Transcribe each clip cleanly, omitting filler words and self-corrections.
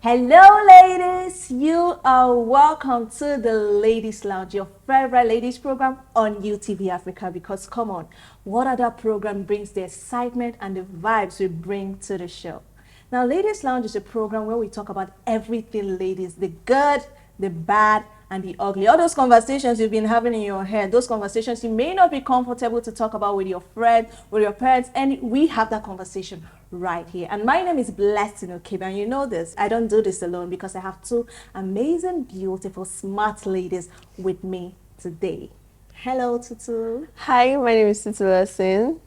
Hello, ladies. You are welcome to the Ladies Lounge, your favorite ladies program on UTV Africa. Because come on, what other program brings the excitement and the vibes we bring to the show? Now, Ladies Lounge is a program where we talk about everything ladies, the good, the bad, and the ugly. All those conversations you've been having in your head, those conversations you may not be comfortable to talk about with your friends, with your parents, and we have that conversation right here. And my name is Blessing Okebe, and you know this, I don't do this alone because I have two amazing, beautiful, smart ladies with me today. Hello, Tutu. Hi, my name is Titula Sin.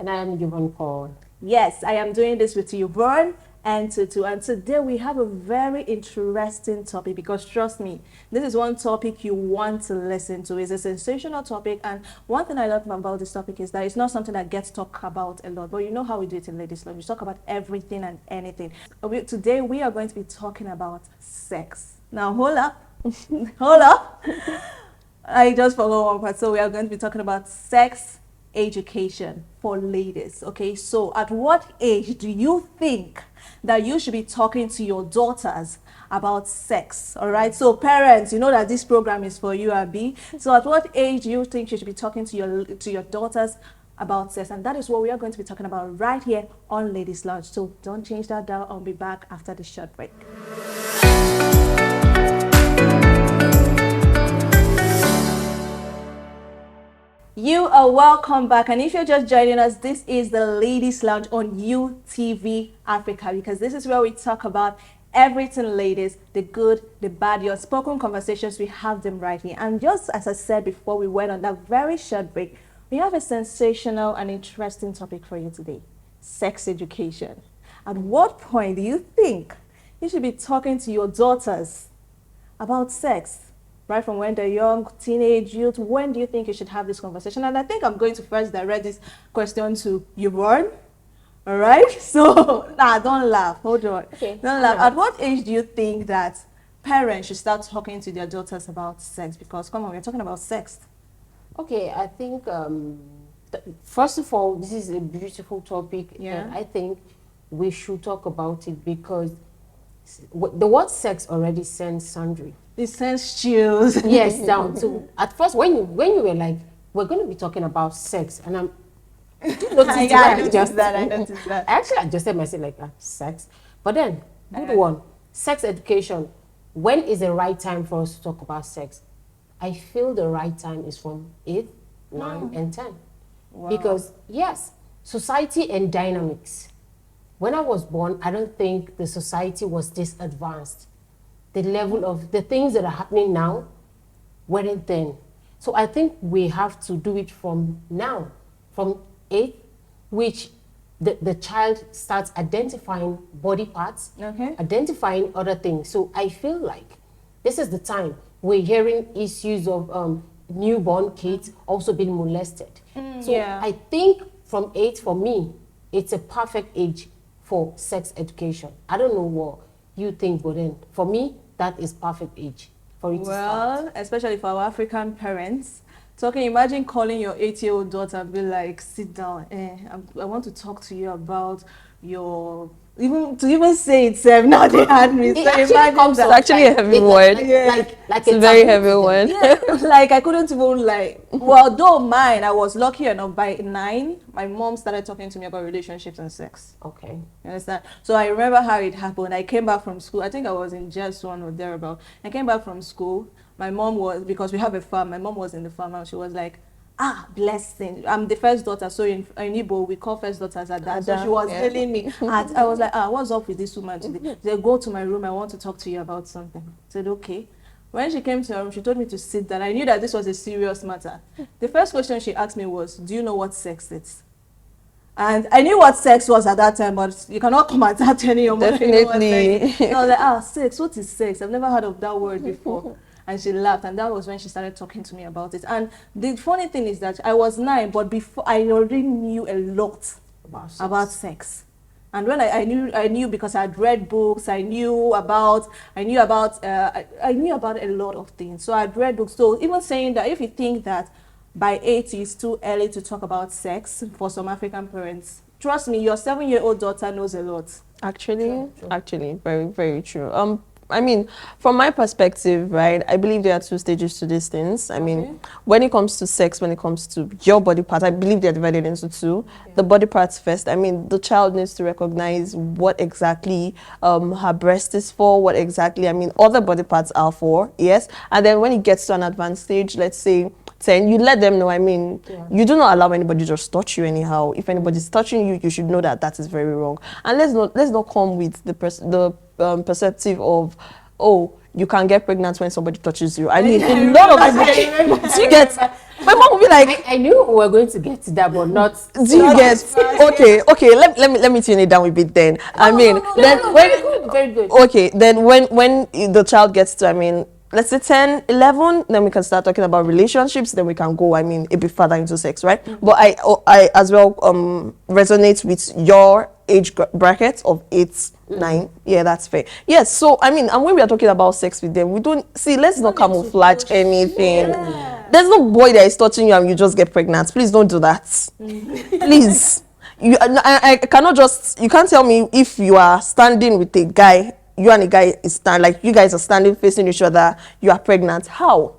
And I am Yvonne Paul. Yes, I am doing this with you, Vern and Tutu. And today we have a very interesting topic because trust me, this is one topic you want to listen to. It's a sensational topic. And one thing I love about this topic is that it's not something that gets talked about a lot. But you know how we do it in Ladies Lounge. We talk about everything and anything. Today we are going to be talking about sex. Now, hold up. Hold up. I just forgot one part. So we are going to be talking about sex education for ladies. Okay, so at what age do you think that you should be talking to your daughters about sex? All right, so parents, you know that this program is for you, Abby. So at what age do you think you should be talking to your daughters about sex? And that is what we are going to be talking about right here on Ladies Lounge. So don't change that dial. I'll be back after the short break. You are welcome back, and if you're just joining us, this is the Ladies Lounge on UTV Africa, because this is where we talk about everything ladies, the good, the bad, your spoken conversations. We have them right here. And just as I said before we went on that very short break, we have a sensational and interesting topic for you today: sex education. At what point do you think you should be talking to your daughters about sex? Right from when they're young, teenage, youth, when do you think you should have this conversation? And I think I'm going to first direct this question to Yvonne. All right? So, don't laugh. Hold on. Okay. Don't laugh. At what age do you think that parents should start talking to their daughters about sex? Because, come on, we're talking about sex. Okay, I think, first of all, this is a beautiful topic. Yeah. And I think we should talk about it because the word sex already sends sundry. It sends chills. Yes, down to, at first, when you were like, we're going to be talking about sex, and I'm, I noticed that. Actually, I just said myself like, sex. But then, good one, sex education. When is the right time for us to talk about sex? I feel the right time is from 8, 9, and 10. Wow. Because, yes, society and dynamics. When I was born, I don't think the society was this advanced. The level of the things that are happening now weren't then. So I think we have to do it from now, from 8, which the child starts identifying body parts, identifying other things. So I feel like this is the time we're hearing issues of newborn kids also being molested. So yeah. I think from 8, for me, it's a perfect age for sex education. I don't know what you think, but then for me, that is perfect age for it to start. Well, especially for our African parents, imagine calling your 8-year-old daughter and be like, sit down, I want to talk to you about your, even say it, now they had me. So It imagine comes that. It's actually a heavy word. Like It's a very heavy one. Yeah, like I couldn't even well, though mine, I was lucky enough by 9, my mom started talking to me about relationships and sex. Okay. You understand? So I remember how it happened. I came back from school. I think I was in just 1 or thereabout. I came back from school. My mom was, because we have a farm, my mom was in the farm and she was like, blessing. I'm the first daughter, so in Igbo we call first daughters at that. So she was telling me, I was like, what's up with this woman today? She said, go to my room, I want to talk to you about something. I said, okay. When she came to her room, she told me to sit down. I knew that this was a serious matter. The first question she asked me was, do you know what sex is? And I knew what sex was at that time, but you cannot come at that telling your mom. Definitely. I was like, sex, what is sex? I've never heard of that word before. And she laughed, and that was when she started talking to me about it. And the funny thing is that I was 9, but before I already knew a lot about sex. And when I knew because I'd read books, I knew about a lot of things. So I'd read books. So even saying that, if you think that by 8 it's too early to talk about sex for some African parents, trust me, your 7-year-old daughter knows a lot. Actually, very, very true. I mean, from my perspective, right, I believe there are two stages to these things. I mean, when it comes to sex, when it comes to your body parts, I believe they're divided into two. The body parts first. I mean, the child needs to recognize what exactly her breast is for, what exactly, I mean, other body parts are for, yes. And then when it gets to an advanced stage, let's say 10, you let them know. I mean, you do not allow anybody to just touch you anyhow. If anybody's touching you, you should know that that is very wrong. And let's not come with the perceptive of, oh, you can get pregnant when somebody touches you. I mean, a lot of people. Do you get? My mom will be like, I knew we were going to get to that, but not. do you get? Okay. Let me tune it down a bit then. I mean, Very good. okay, then when the child gets to, I mean, let's say 10, 11, then we can start talking about relationships, then we can go, I mean, a bit further into sex, right? But I as well resonate with your age bracket of 8, 9. Yeah, that's fair. Yes, so I mean, and when we are talking about sex with them, we don't see, let's not camouflage anything. There's no boy that is touching you and you just get pregnant. Please don't do that. Please. I cannot just, you can't tell me if you are standing with a guy, you and a guy is like you guys are standing facing each other, you are pregnant. How?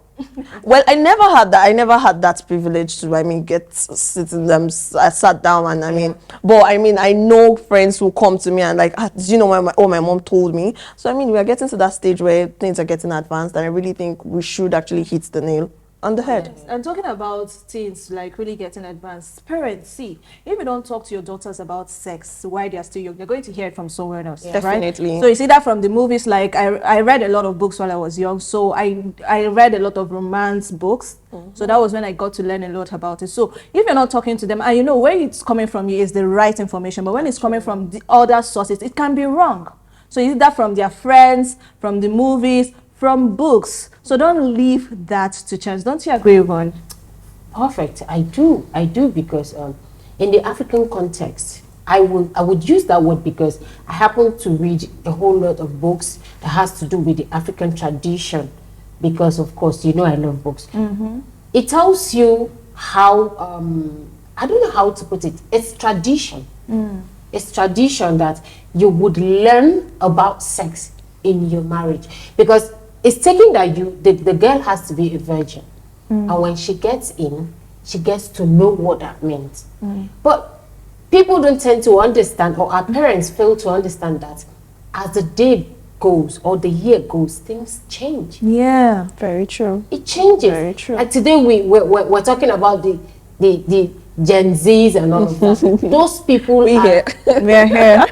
Well, I never had that privilege to, I mean, get sitting them. I sat down and I mean, but I mean, I know friends who come to me and like, do you know what my mom told me? So I mean, we are getting to that stage where things are getting advanced, and I really think we should actually hit the nail on the head. Yes. And talking about teens like really getting advanced, parents, see, if you don't talk to your daughters about sex while they're still young, you're going to hear it from somewhere else. Right? Definitely. So you see that from the movies. Like I read a lot of books while I was young, so I read a lot of romance books. So that was when I got to learn a lot about it. So if you're not talking to them, and you know where it's coming from, you is the right information, but when it's coming from the other sources, it can be wrong. So you see that from their friends, from the movies, from books. So don't leave that to chance. Don't you agree, Yvonne? Perfect. I do because in the African context, I would use that word because I happen to read a whole lot of books that has to do with the African tradition, because of course, you know, I love books. It tells you how, I don't know how to put it. It's tradition. It's tradition that you would learn about sex in your marriage, because it's taking that the girl has to be a virgin, and when she gets in, she gets to know what that means. But people don't tend to understand, or our parents fail to understand that as the day goes or the year goes, things change. Yeah, Very true. It changes. Very true. Like today we're talking about the Gen Zs and all of that. Those people We are, here. we're here.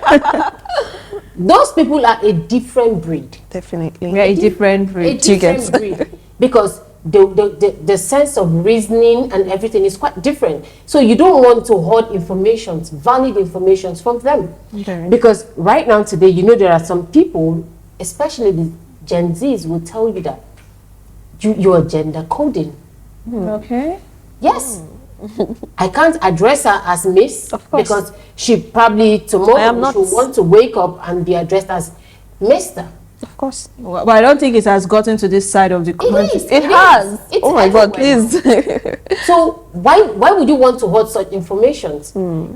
those people are a different breed. Definitely. We're a different A breed. you get? different breed. Because the sense of reasoning and everything is quite different. So you don't want to hoard information, valid information from them. Very. Because right now today, you know, there are some people, especially the Gen Zs, will tell you that you are gender coding. Okay. Yes. I can't address her as Miss, Of course. because she probably I am tomorrow not. she'll want to wake up and be addressed as Mr. Of course. But I don't think it has gotten to this side of the country. is. It It has. is. It's Oh my God, everywhere. please. So why would you want to hold such information?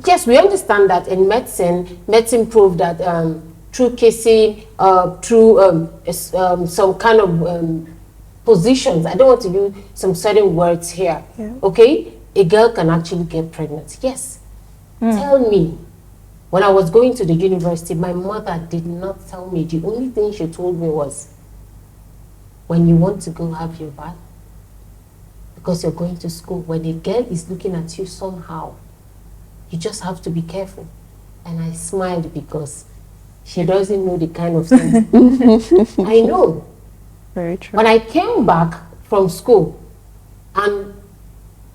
Yes, we understand that in medicine proved that through kissing, through some kind of positions, I don't want to use some certain words here, okay? A girl can actually get pregnant, yes. Tell me, when I was going to the university, my mother did not tell me. The only thing she told me was, when you want to go have your bath, because you're going to school, when a girl is looking at you somehow, you just have to be careful. And I smiled because she doesn't know the kind of things I know. Very true. When I came back from school, and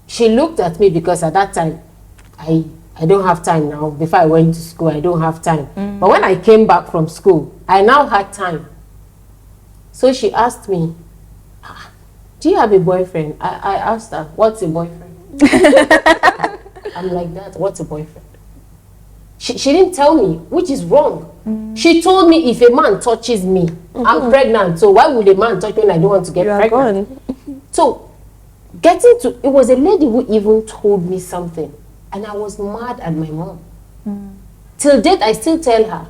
she looked at me, because at that time, I don't have time now. Before I went to school, I don't have time. But when I came back from school, I now had time. So she asked me, do you have a boyfriend? I asked her, what's a boyfriend? I'm like that, what's a boyfriend? She didn't tell me, which is wrong. She told me, if a man touches me, I'm pregnant. So why would a man touch me when I don't want to get You are pregnant? gone. So getting to, it was a lady who even told me something. And I was mad at my mom. Till date, I still tell her,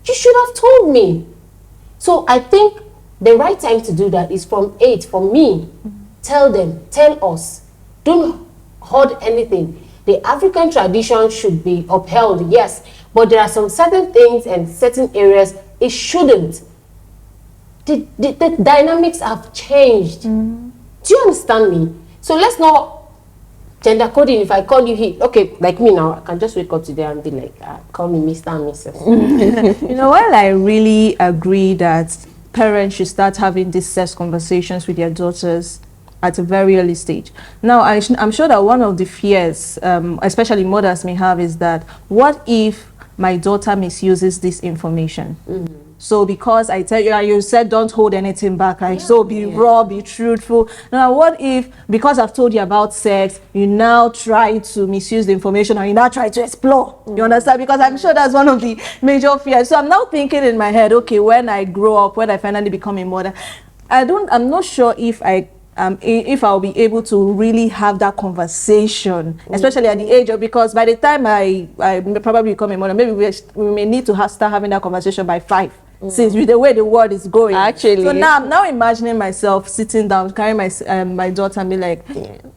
you should have told me. So I think the right time to do that is from 8, for me. Tell them, tell us. Don't hoard anything. The African tradition should be upheld, yes, but there are some certain things and certain areas it shouldn't. The dynamics have changed. Do you understand me? So let's not gender coding. If I call you he, okay, like me now, I can just wake up today and be like, call me Mr. and Mrs. You know, while I really agree that parents should start having these sex conversations with their daughters at a very early stage. Now, I'm sure that one of the fears, especially mothers may have, is that what if my daughter misuses this information? So because I tell you, and you said don't hold anything back, like, so be raw, be truthful. Now, what if, because I've told you about sex, you now try to misuse the information, or you now try to explore? You understand? Because I'm sure that's one of the major fears. So I'm now thinking in my head, okay, when I grow up, when I finally become a mother, I'm not sure if I'll be able to really have that conversation, especially at the age of, because by the time I probably become a mother, maybe we may need to start having that conversation by 5. Since with the way the world is going, Actually. so now I'm now imagining myself sitting down, carrying my daughter, and be like,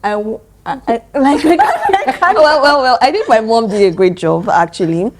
well, I think my mom did a great job, actually. You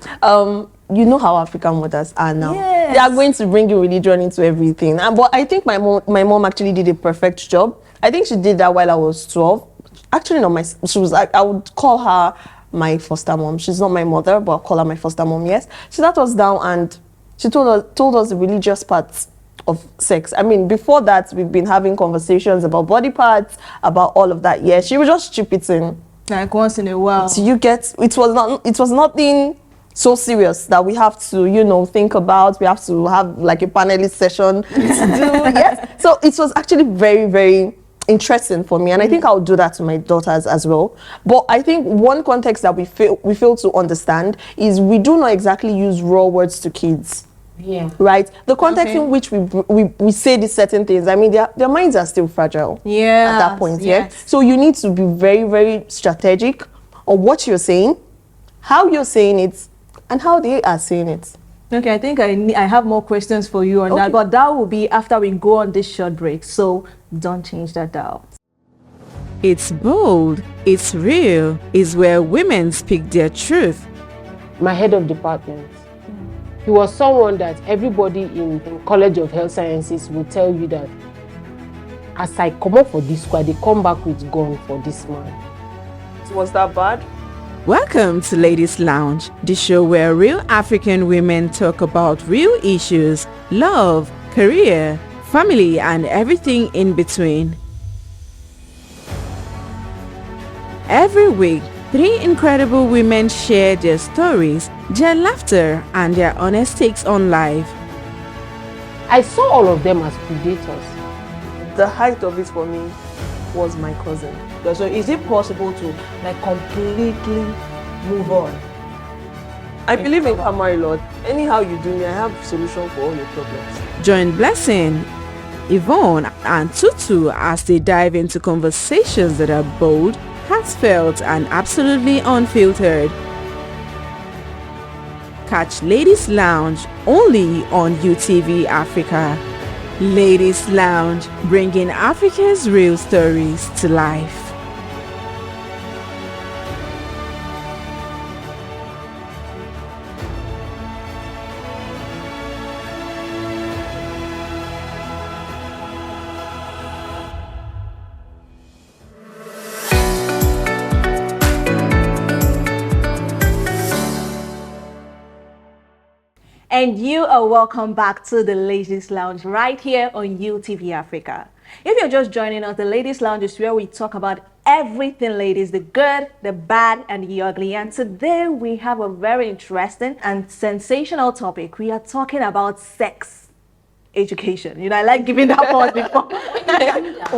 know how African mothers are now. Yes. They are going to bring in religion into everything. But I think my mom actually did a perfect job. I think she did that while I was 12. Actually, no, she was. I would call her my foster mom. She's not my mother, but I'll call her my foster mom. Yes. She sat us down and she told us the religious parts of sex. I mean, before that, we've been having conversations about body parts, about all of that. Yeah, she would just chip it in. like once in a while. So you get, it was nothing so serious that we have to, think about. We have to have like a panelist session to do. Yes. So it was actually very, very interesting for me, and I think I'll do that to my daughters as well. But I think one context that we fail to understand is we do not exactly use raw words to kids. Yeah. Right. The context in which we say these certain things, I mean, their minds are still fragile. Yeah. At that point, yeah. Yes. So you need to be very, very strategic on what you're saying, how you're saying it, and how they are saying it. Okay, I think I have more questions for you on that, but that will be after we go on this short break. So don't change that dial. It's bold, it's real, it's where women speak their truth. My head of department, he was someone that everybody in the College of Health Sciences will tell you that as I come up for this squad, they come back with gun for this man. Was that bad? Welcome to Ladies Lounge, the show where real African women talk about real issues, love, career, family, and everything in between. Every week, 3 incredible women share their stories, their laughter, and their honest takes on life. I saw all of them as predators. The height of it for me was my cousin. So is it possible to like completely move on? I believe in karma a lot. Anyhow you do me, I have a solution for all your problems. Join Blessing, Yvonne, and Tutu as they dive into conversations that are bold, heartfelt, and absolutely unfiltered. Catch Ladies Lounge only on UTV Africa. Ladies Lounge, bringing Africa's real stories to life. And you are welcome back to the Ladies Lounge right here on UTV Africa. If you're just joining us, the Ladies Lounge is where we talk about everything ladies, the good, the bad, and the ugly. And today we have a very interesting and sensational topic. We are talking about sex education. I like giving that pause before.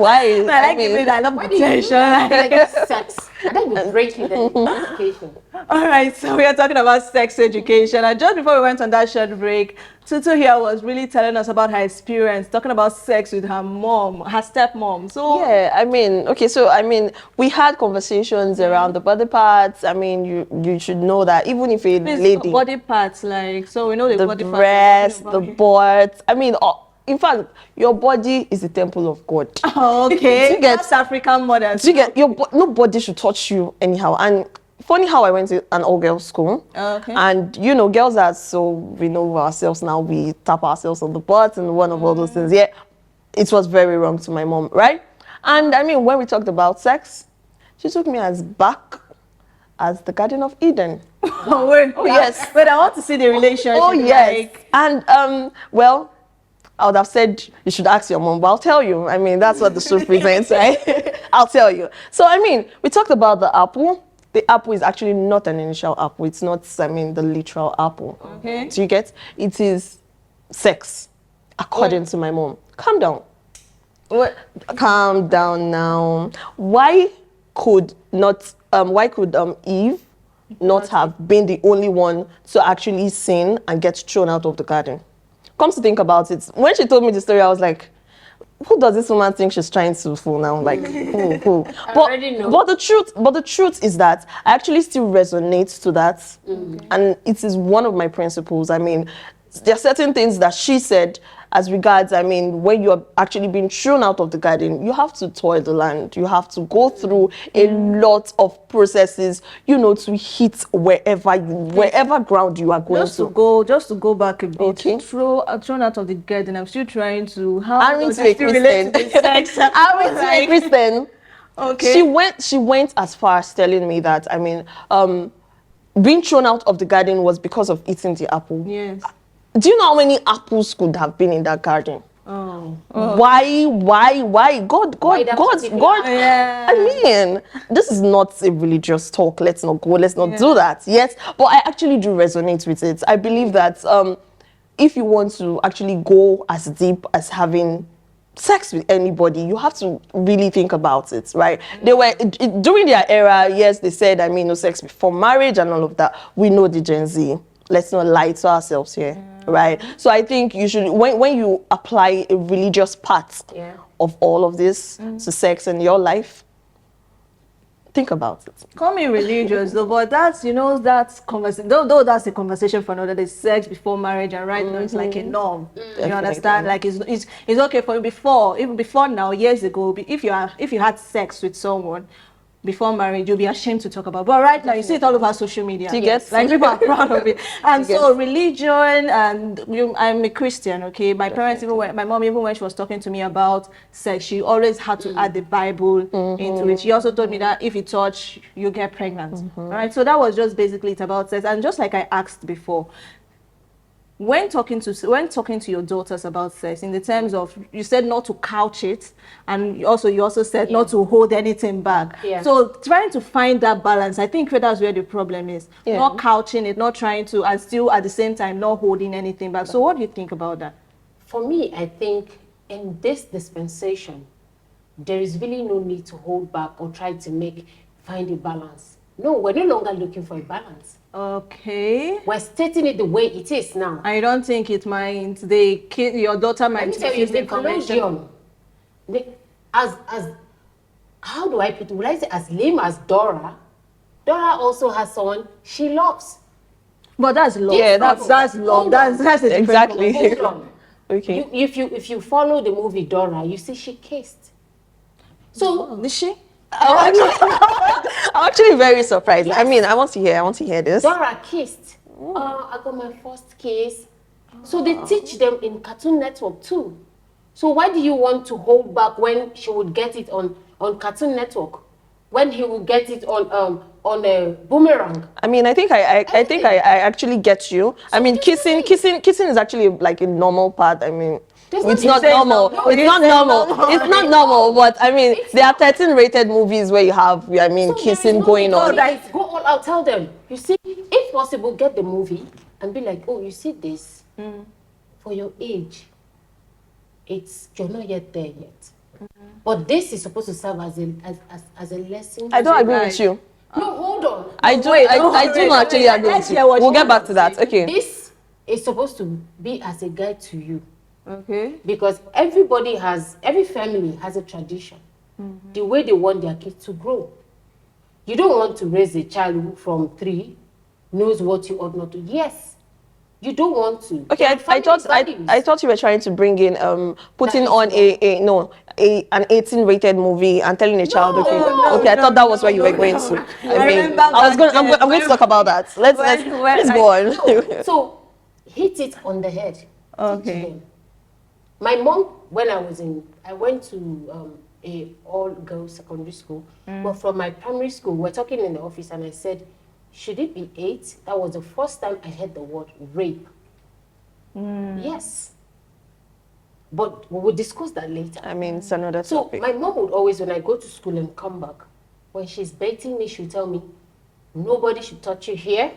Why? I like giving that enough attention. Like sex. I think we're breaking the education. All right, so we are talking about sex education. And just before we went on that short break, Tutu here was really telling us about her experience, talking about sex with her mom, her stepmom. So Yeah, I mean, okay, so I mean, we had conversations around the body parts. I mean, you should know that even if a please, lady, body parts, like, so we know the body breast, parts. the butt, I mean, in fact, your body is the temple of God. Okay, Do you get- that's African mothers. Do you get nobody should touch you anyhow. And funny how I went to an all-girls school. Okay. And you know, girls are so we know ourselves now. We tap ourselves on the butt and one of all those things. Yeah, it was very wrong to my mom, right? And I mean, when we talked about sex, she took me as back as the Garden of Eden. Oh, wait, yes. But I want to see the relationship. Oh yes. Like, And well, I would have said you should ask your mom, but I'll tell you. I mean, that's what the show presents, right? I'll tell you. So I mean, we talked about the apple. The apple is actually not an initial apple. It's not, I mean, the literal apple. Okay. Do you get? It is sex, according to my mom. Calm down. what? Calm down now. Why could Eve not have been the only one to actually sin and get thrown out of the garden? Come to think about it, when she told me the story, I was like, who does this woman think she's trying to fool now? Like, who? already know. But the truth is that I actually still resonate to that. And it is one of my principles. I mean, there are certain things that she said as regards, I mean, when you're actually being thrown out of the garden, you have to toil the land. You have to go through a lot of processes, you know, to hit wherever ground you are going Just to go back a bit. Okay. Thrown out of the garden. I'm still trying to. How Aren't does you a it still relate Christian? to the sex? Aren't you a Christian? Okay. She went as far as telling me that, I mean, being thrown out of the garden was because of eating the apple. Yes. Do you know how many apples could have been in that garden? Oh. Why? God, Yeah. I mean, this is not a religious talk. Let's not do that. Yes, but I actually do resonate with it. I believe that if you want to actually go as deep as having sex with anybody, you have to really think about it, right? They were during their era. Yes, they said, I mean, no sex before marriage and all of that. We know the Gen Z. Let's not lie to ourselves here, right? So I think you should, when you apply a religious part of all of this to sex in your life, think about it. Call me religious though, but that's, you know, that's conversation. Though that's a conversation for another day. Sex before marriage, and right now it's like a norm. You understand? Like it's okay for you even before now, years ago. If you had sex with someone before marriage, you'll be ashamed to talk about. But right now, you see it all over social media. You get? Like people are proud of it. And so religion, and I'm a Christian, okay? My parents, my mom, even when she was talking to me about sex, she always had to add the Bible into it. She also told me that if you touch, you get pregnant. All right? So that was just basically it about sex. And just like I asked before, when talking to your daughters about sex, in the terms of, you said not to couch it, and you also said not to hold anything back. Yeah. So trying to find that balance, I think that's where the problem is. Yeah. Not couching it, not trying to, and still at the same time not holding anything back. So what do you think about that? For me, I think in this dispensation, there is really no need to hold back or try to find a balance. No, we're no longer looking for a balance. Okay. We're stating it the way it is now. I don't think it might. Your daughter might Let me tell you, use the information. colloquium, how do I put it? Will I say as lame as Dora? Dora also has someone she loves. But that's love. Yeah, that's love. That's a different Exactly. Hold on. Okay. If you follow the movie Dora, you see she kissed. So Is she? I'm actually very surprised. Yes. I mean, I want to hear this. Dora kissed. I got my first kiss. So they teach them in Cartoon Network too. So why do you want to hold back when she would get it on Cartoon Network, when he would get it on a Boomerang? I mean, I think I actually get you. I mean, kissing is actually like a normal part. I mean, it's not normal. It's not normal. It's not normal. But I mean, there are 13 rated movies where you have, I mean, So kissing going on. Go all out. Tell them. You see, if possible, get the movie and be like, oh, you see this for your age. You're not yet there yet. But this is supposed to serve as a lesson. I don't agree with you. No, hold on. I No, do. wait, I do not actually agree with you. We'll get back to that. Okay. This is supposed to be as a guide to you. Okay. Because every family has a tradition, the way they want their kids to grow. You don't want to raise a child who from 3 knows what you ought not to. Yes, you don't want to. Okay, I thought you were trying to bring in putting on an 18 rated movie and telling a child okay, I thought that was where you were going to. I'm going to talk about that. Let's go on. So hit it on the head. Okay. My mom, when I went to a all-girls secondary school, but from my primary school, we're talking in the office, and I said, should it be 8? That was the first time I heard the word rape. Yes. But we will discuss that later. I mean, it's another So topic. my mom would always, when I go to school and come back, when she's baiting me, she'll tell me, nobody should touch you here.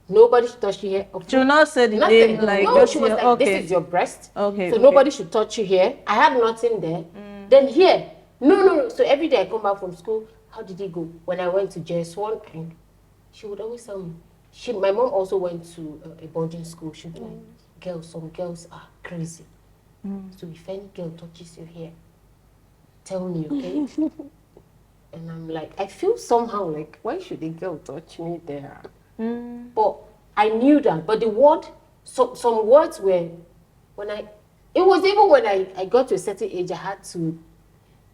Nobody should touch you here. She will not say the Nothing. name like No, just she was here. like, Okay. this is your breast. Okay, So okay. nobody should touch you here. I had nothing there. Then here. No. So every day I come back from school, how did it go? When I went to JS1, and she would always tell me. My mom also went to a boarding school. She would like, some girls are crazy. So if any girl touches you here, tell me, okay? And I'm like, I feel somehow like, why should a girl touch me there? But I knew that. But the word, some words were, it was even when I got to a certain age, I had to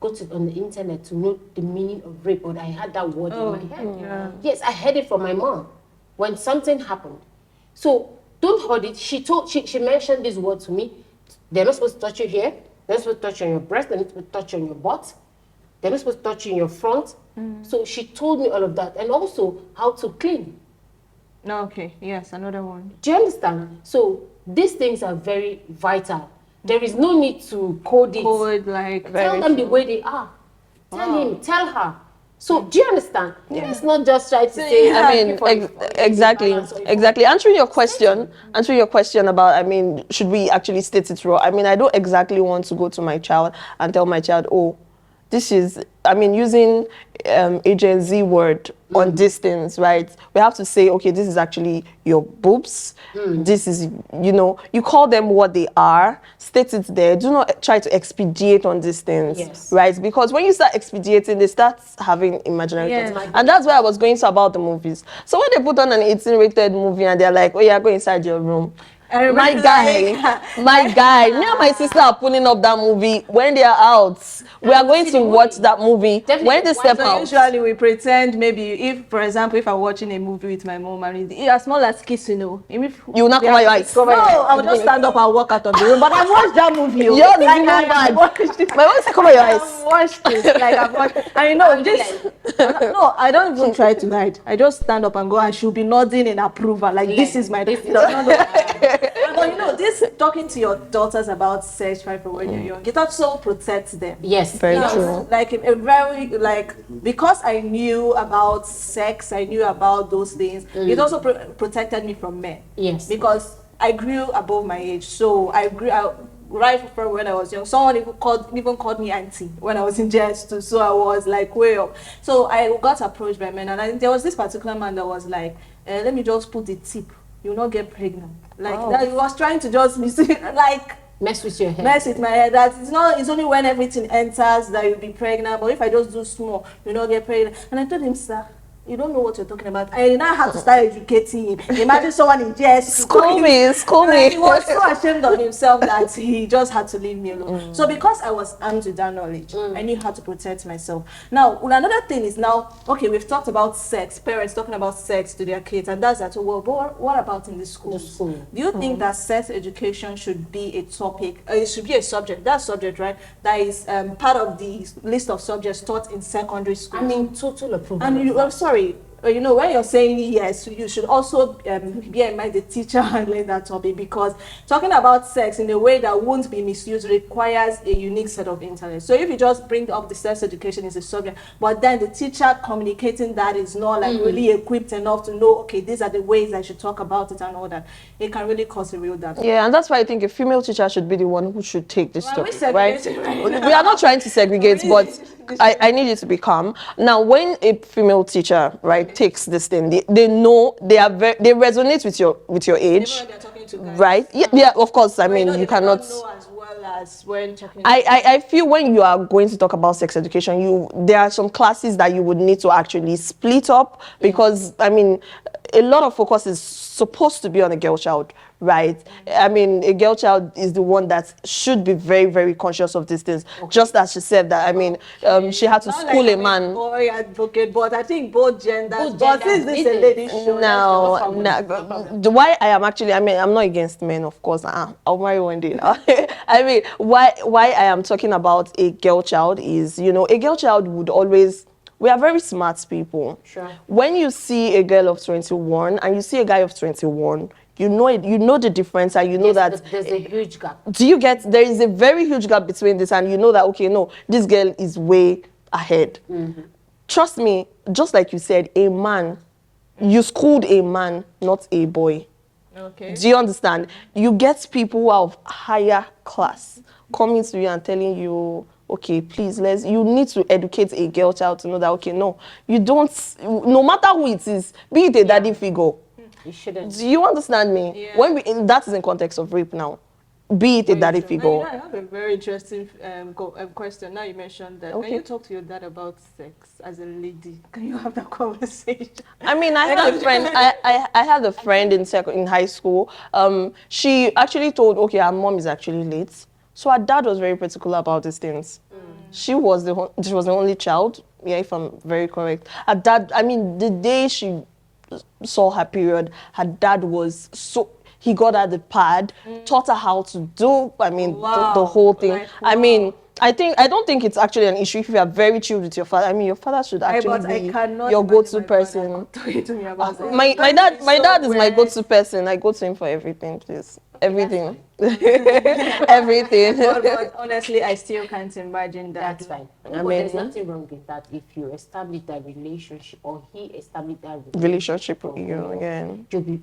go on the internet to know the meaning of rape, but I had that word in my head. Yeah. Yes, I heard it from my mom when something happened. So don't hold it. She mentioned this word to me. They're not supposed to touch you here. They're not supposed to touch you on your breast. They're not supposed to touch you on your butt. They're not supposed to touch you in your front. So she told me all of that, and also how to clean. No, okay. Yes, another one. Do you understand? So these things are very vital. There is no need to code it. Code like Tell them the way they are. Tell him, tell her. So do you understand? It's not just try to say. I mean, exactly. Answering your question about, I mean, should we actually state it raw? I mean, I don't exactly want to go to my child and tell my child, oh, this is, I mean, using a Gen Z word on these things, right? We have to say, okay, this is actually your boobs. This is, you call them what they are, state it there. Do not try to expedite on these things, Yes. right? Because when you start expediting, they start having imaginary Yes. thoughts. And that's why I was going to about the movies. So when they put on an 18-rated movie and they're like, oh yeah, go inside your room. My guy, me and my sister are pulling up that movie when they are out. We are going to watch that movie when they step So out. usually we pretend maybe if, for example, if I'm watching a movie with my mom and it's as small as kissing, if You will not cover your eyes. No, I'll just stand up and walk out of the room. But I've watched that movie. You're the Like, single I've man. watched it. My mom said, cover your eyes. I've watched it. Like I've watched. And you know, no, I don't even try to hide. I just stand up and go, and she'll be nodding in approval. Like this is my. But you know, this talking to your daughters about sex right from when you're young, it also protects them. Yes. Very Yes, true. like a very because I knew about sex, I knew about those things. It also protected me from men. Yes. Because I grew above my age, so I grew out right from when I was young. Someone even called me auntie when I was in JS2. So I was like way up. So I got approached by men, and there was this particular man that was like, "Let me just put the tip. You'll not get pregnant." Like that. He was trying to just like. Mess with your head. Mess with my head. That it's only when everything enters that you'll be pregnant. But if I just do small, you'll not get pregnant. And I told him, sir, you don't know what you're talking about. I now have to start educating him. Imagine someone in JS. School me. He was so ashamed of himself that he just had to leave me alone. So because I was armed with that knowledge, I knew how to protect myself. Now, another thing is now, okay, we've talked about sex, parents talking about sex to their kids, and that's that. Well, but what about in the schools? Do you think that sex education should be a topic? It should be a subject. That subject, right? That is part of the list of subjects taught in secondary school. I mean, total approval. And I'm sorry, you know, when you're saying yes, you should also bear in mind the teacher handling that topic, because talking about sex in a way that won't be misused requires a unique set of intellect. So if you just bring up the sex education as a subject, but then the teacher communicating that is not like really equipped enough to know, okay, these are the ways I should talk about it and all that, it can really cause a real damage. Yeah, and that's why I think a female teacher should be the one who should take this Well, we topic, right? segregating right We are not trying to segregate, but I need you to be calm. Now, when a female teacher, right, takes this thing, they know they are they resonate with your age, Even when they're talking to guys. right? Yeah, of course. I But mean, they you may cannot. not know as well as when talking. I feel when you are going to talk about sex education, there are some classes that you would need to actually split up, because I mean, a lot of focus is supposed to be on a girl child, right? I mean, a girl child is the one that should be very, very conscious of these things. Just as she said that, I mean, she had to Not school like a I'm man. boy advocate, but I think both genders. Both But genders since this is a need lady it. show, No, let's just talk about it. why I am actually, I mean, I'm not against men, of course. I'll marry one day. I mean, why I am talking about a girl child is, you know, a girl child would always, we are very smart people. Sure. When you see a girl of 21 and you see a guy of 21, you know it, you know the difference, and you know Yes, that there's a huge gap. do you get, there is a very huge gap between this, and you know that, okay, no, this girl is way ahead. Trust me, just like you said, a man, you schooled a man, not a boy. Okay. Do you understand? You get people who are of higher class coming to you and telling you, okay, please, you need to educate a girl child to know that, okay, no, you don't, no matter who it is, be it a daddy figure. You shouldn't. Do you understand me? Yeah. When that is in context of rape now, be it a daddy Now, figure. I have a very interesting question. Now you mentioned that. Okay. Can you talk to your dad about sex as a lady? Can you have that conversation? I mean, I had a friend. I had a friend in high school. She actually told, okay, her mom is actually late, so her dad was very particular about these things. She was the only child. Yeah, if I'm very correct. Her dad. I mean, the day she saw her period, her dad was so. He got her the pad, taught her how to do. I mean, Wow. the whole thing. Like, I wow. mean. I don't think it's actually an issue if you are very chill with your father. I mean, your father should actually But I be cannot your imagine go-to my father person. talking to me about sex. My That is dad so is my weird. go-to person. I go to him for everything, please. Everything. Everything. But honestly, I still can't imagine that. That's fine. I But mean, there's nothing wrong with that if you establish that relationship or he established that Relationship with for you, yeah.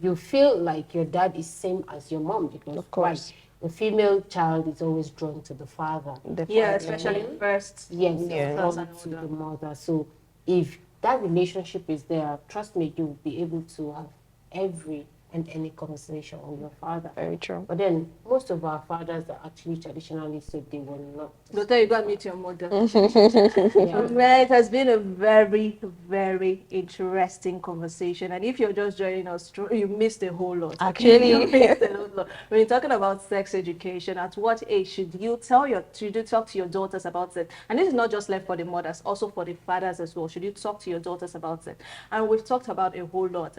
You feel like your dad is same as your mom, because Of course. the female child is always drawn to the father. Yeah, especially first. Yes, Yeah. drawn to the mother. So if that relationship is there, trust me, you'll be able to have every and any conversation with your father. Very true. But then most of our fathers are actually traditionally, so they will not. Don't tell you go and meet your mother. Yeah. Well, it has been a very, very interesting conversation. And if you're just joining us, you missed a whole lot. Actually. You missed a whole lot. When you're talking about sex education, at what age should you talk to your daughters about sex? And this is not just left for the mothers, also for the fathers as well. Should you talk to your daughters about sex? And we've talked about a whole lot,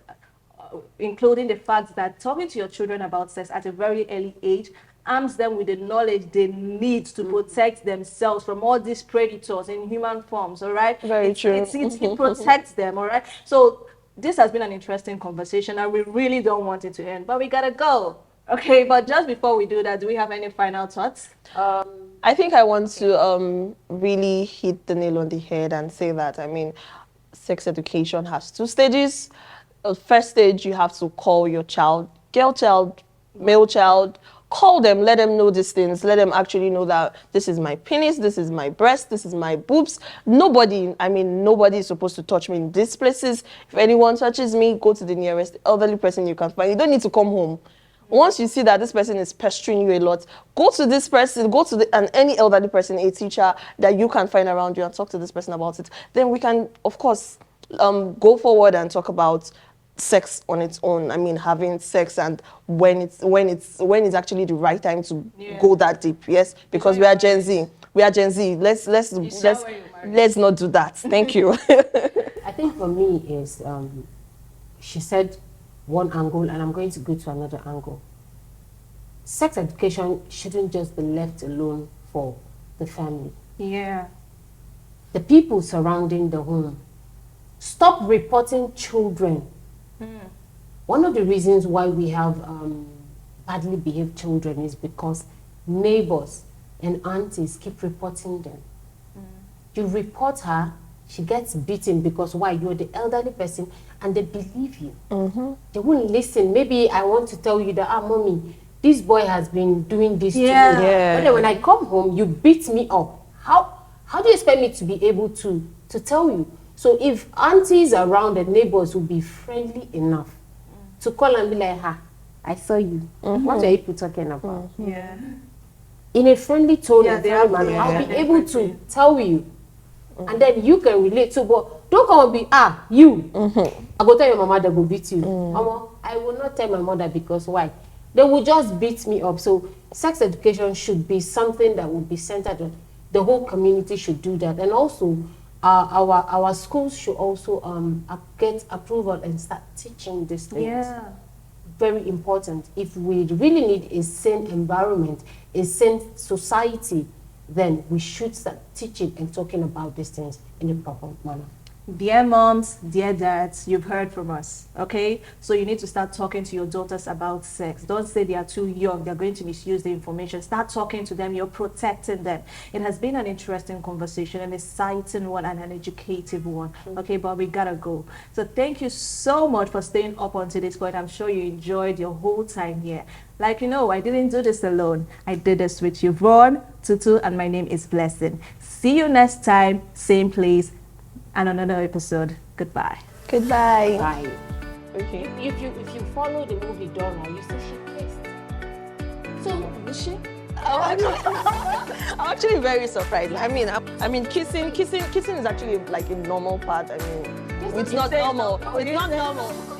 including the fact that talking to your children about sex at a very early age arms them with the knowledge they need to protect themselves from all these predators in human forms, all right? Very true. It protects them, all right? So this has been an interesting conversation, and we really don't want it to end, but we gotta go. Okay, but just before we do that, do we have any final thoughts? I think I want to really hit the nail on the head and say that, I mean, sex education has 2 stages. First stage, you have to call your child, girl child, male child, call them, let them know these things, let them actually know that this is my penis, this is my breast, this is my boobs. Nobody is supposed to touch me in these places. If anyone touches me, go to the nearest elderly person you can find. You don't need to come home. Once you see that this person is pestering you a lot, go to this person, and any elderly person, a teacher that you can find around you, and talk to this person about it. Then we can, of course, go forward and talk about sex on its own. I mean, having sex, and when it's actually the right time to go that deep. Yes, because we are Gen Z. We are Gen Z. Let's not do that. Thank you. I think for me is, she said one angle, and I'm going to go to another angle. Sex education shouldn't just be left alone for the family. Yeah. The people surrounding the home. Stop reporting children. One of the reasons why we have badly behaved children is because neighbors and aunties keep reporting them. You report her, she gets beaten because why? You're the elderly person, and they believe you. They won't listen. Maybe I want to tell you that, mommy, this boy has been doing this to me. Yeah. But then when I come home, you beat me up. How How do you expect me to be able to tell you? So if aunties around and neighbors will be friendly enough to call and be like, "Ha, I saw you. What are you talking about?" Yeah. In a friendly tone Yeah, and they friendly have- manner, yeah, I'll be they're able friendly. to tell you. And then you can relate too, but don't come and be, you. I go tell your mama, they go beat you. Mama, I will not tell my mother because why? They will just beat me up. So sex education should be something that will be centered on the whole community should do that. And also, our schools should also get approval and start teaching these things. Yeah. Very important. If we really need a sane environment, a sane society, then we should start teaching and talking about these things in a proper manner. Dear moms, dear dads, you've heard from us, okay? So you need to start talking to your daughters about sex. Don't say they are too young, they're going to misuse the information. Start talking to them, you're protecting them. It has been an interesting conversation, an exciting one, and an educative one, okay? But we gotta go. So thank you so much for staying up until this point. I'm sure you enjoyed your whole time here. Like, you know, I didn't do this alone. I did this with Yvonne, Tutu, and my name is Blessing. See you next time, same place, and on another episode. Goodbye. Goodbye. Bye. Okay. If you follow the movie Donna, you see she kissed. So Is she? I'm actually very surprised. I mean, kissing is actually like a normal part. I mean, it's not normal. It's not normal.